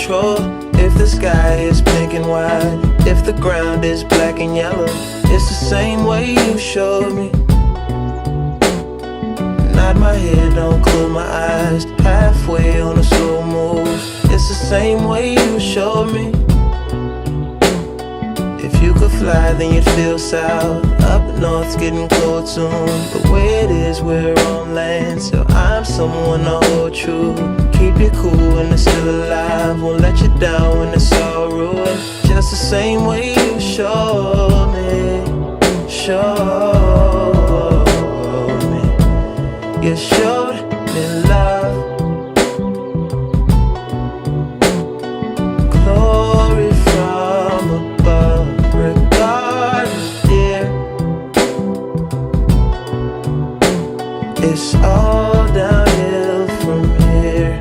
control. If the sky is pink and white, if the ground is black and yellow, it's the same way you showed me. Nod my head, don't close my eyes, halfway on a slow move. It's the same way you showed me. If you could fly, then you'd feel south. Up north's getting cold soon. The way it is, we're on land, so I'm someone to hold true. Keep you cool when it's still alive, won't let you down when it's all ruined. Just the same way you showed me, showed me. You showed me love, glory from above. Regardless, dear, it's all downhill from here.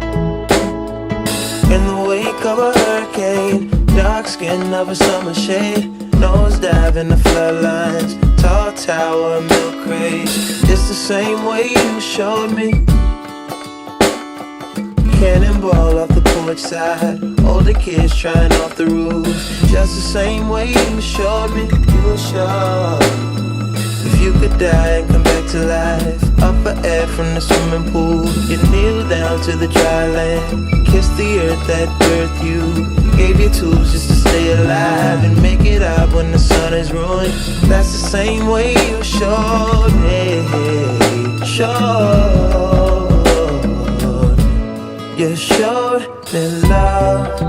In the wake of a hurricane, dark skin of a summer shade, nosedive in the floodlines, tall tower, milk crate. It's the same way you showed me. Cannonball off the porch side, older kids trying off the roof. Just the same way you showed me. You showed. If you could die and come back to life, up for air from the swimming pool, you kneel down to the dry land, kiss the earth that birthed you, gave you tools just to stay alive and make it out when the sun is ruined. That's the same way you showed me, showed. You showed me love,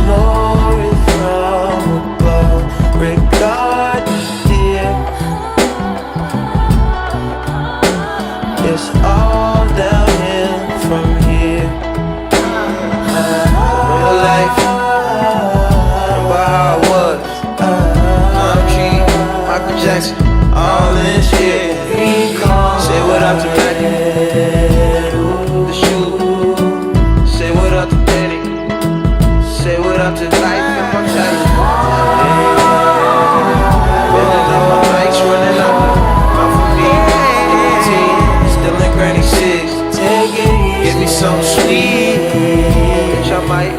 glory from above. Regardless, dear, it's all downhill from here. Real life, about how it was. I'm King, Michael Jackson, all in shit. Say what up to Betty, the shoe. Say what up to Betty. Say what up to life in my chest. Rolling up my bikes, running up. Not for me, 18, still in granny 6. Give me something sweet, bitch, I might